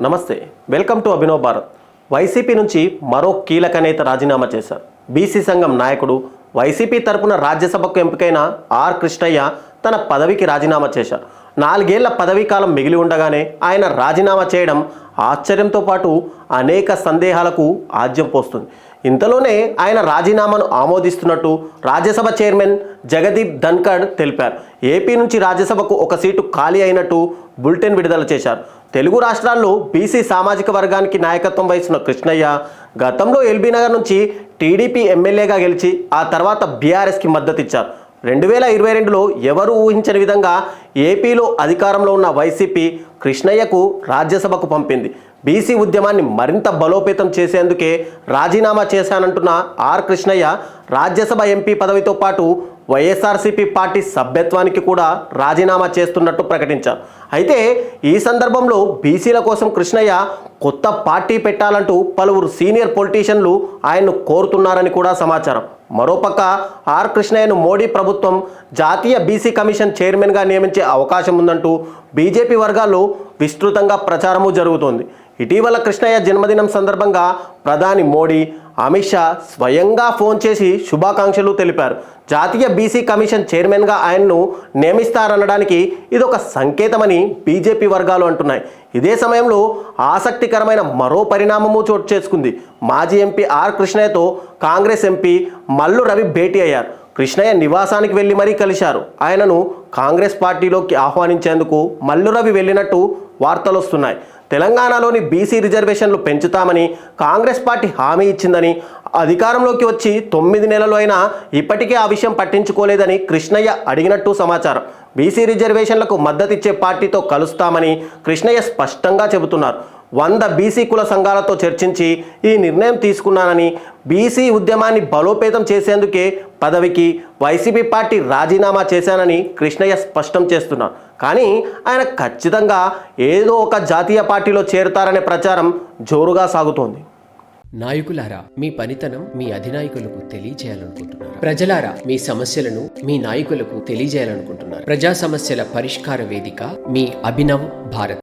నమస్తే, welcome to Abhinav Bharat. YCP నుంచి మరో కీలక నేత రాజీనామా చేశారు. బీసీ సంఘం నాయకుడు, వైసీపీ తరపున రాజ్యసభకు ఎంపికైన ఆర్ కృష్ణయ్య తన పదవికి రాజీనామా చేశారు. 4 ఏళ్ల పదవీ కాలం మిగిలి ఉండగానే ఆయన రాజీనామా చేయడం ఆశ్చర్యంతో పాటు అనేక సందేహాలకు ఆజ్యం పోస్తుంది. ఇంతలోనే ఆయన రాజీనామాను ఆమోదిస్తున్నట్టు రాజ్యసభ చైర్మన్ జగదీప్ ధన్కడ్ తెలిపారు. ఏపీ నుంచి రాజ్యసభకు ఒక సీటు ఖాళీ అయినట్టు బులెటిన్ విడుదల చేశారు. తెలుగు రాష్ట్రాల్లో బీసీ సామాజిక వర్గానికి నాయకత్వం వహిస్తున్న కృష్ణయ్య గతంలో ఎల్బీ నగర్ నుంచి టీడీపీ ఎమ్మెల్యేగా గెలిచి ఆ తర్వాత బీఆర్ఎస్కి మద్దతు ఇచ్చారు. 2022లో ఎవరు ఊహించని విధంగా ఏపీలో అధికారంలో ఉన్న వైసీపీ కృష్ణయ్యకు రాజ్యసభకు పంపింది. బీసీ ఉద్యమాన్ని మరింత బలోపేతం చేసేందుకే రాజీనామా చేశానంటున్న ఆర్ కృష్ణయ్య రాజ్యసభ ఎంపీ పదవితో పాటు వైఎస్ఆర్సీపీ పార్టీ సభ్యత్వానికి కూడా రాజీనామా చేస్తున్నట్టు ప్రకటించారు. అయితే ఈ సందర్భంలో బీసీల కోసం కృష్ణయ్య కొత్త పార్టీ పెట్టాలంటూ పలువురు సీనియర్ పొలిటీషియన్లు ఆయన్ను కోరుతున్నారని కూడా సమాచారం. మరోపక్క ఆర్ కృష్ణయ్యను మోడీ ప్రభుత్వం జాతీయ బీసీ కమిషన్ చైర్మన్గా నియమించే అవకాశం ఉందంటూ బీజేపీ వర్గాల్లో విస్తృతంగా ప్రచారము జరుగుతోంది. ఇటీవల కృష్ణయ్య జన్మదినం సందర్భంగా ప్రధాని మోడీ, అమిత్ షా స్వయంగా ఫోన్ చేసి శుభాకాంక్షలు తెలిపారు. జాతీయ బీసీ కమిషన్ చైర్మన్గా ఆయన్ను నియమిస్తారనడానికి ఇదొక సంకేతమని బీజేపీ వర్గాలు అంటున్నాయి. ఇదే సమయంలో ఆసక్తికరమైన మరో పరిణామము చోటు చేసుకుంది. మాజీ ఎంపీ ఆర్ కృష్ణయ్యతో కాంగ్రెస్ ఎంపీ మల్లు రవి భేటీ అయ్యారు. కృష్ణయ్య నివాసానికి వెళ్ళి మరీ కలిశారు. ఆయనను కాంగ్రెస్ పార్టీలోకి ఆహ్వానించేందుకు మల్లు రవి వెళ్ళినట్టు వార్తలు వస్తున్నాయి. తెలంగాణలోని బీసీ రిజర్వేషన్లు పెంచుతామని కాంగ్రెస్ పార్టీ హామీ ఇచ్చిందని, అధికారంలోకి వచ్చి 9 నెలలు అయినా ఇప్పటికే ఆ విషయం పట్టించుకోలేదని కృష్ణయ్య అడిగినట్టు సమాచారం. బీసీ రిజర్వేషన్లకు మద్దతిచ్చే పార్టీతో కలుస్తామని కృష్ణయ్య స్పష్టంగా చెబుతున్నారు. 100 బీసీ కుల సంఘాలతో చర్చించి ఈ నిర్ణయం తీసుకున్నానని, బీసీ ఉద్యమాన్ని బలోపేతం చేసేందుకే పదవికి వైసీపీ పార్టీ రాజీనామా చేశానని కృష్ణయ్య స్పష్టం చేస్తున్నారు. కానీ ఆయన ఖచ్చితంగా ఏదో ఒక జాతీయ పార్టీలో చేరుతారనే ప్రచారం జోరుగా సాగుతోంది. నాయకులారా, మీ పనితనం మీ అధినాయకులకు తెలియజేయాలనుకుంటున్నారు. ప్రజలారా, మీ సమస్యలను మీ నాయకులకు తెలియజేయాలనుకుంటున్నారు. ప్రజా సమస్యల పరిష్కార వేదిక మీ అభినవ్ భారత్.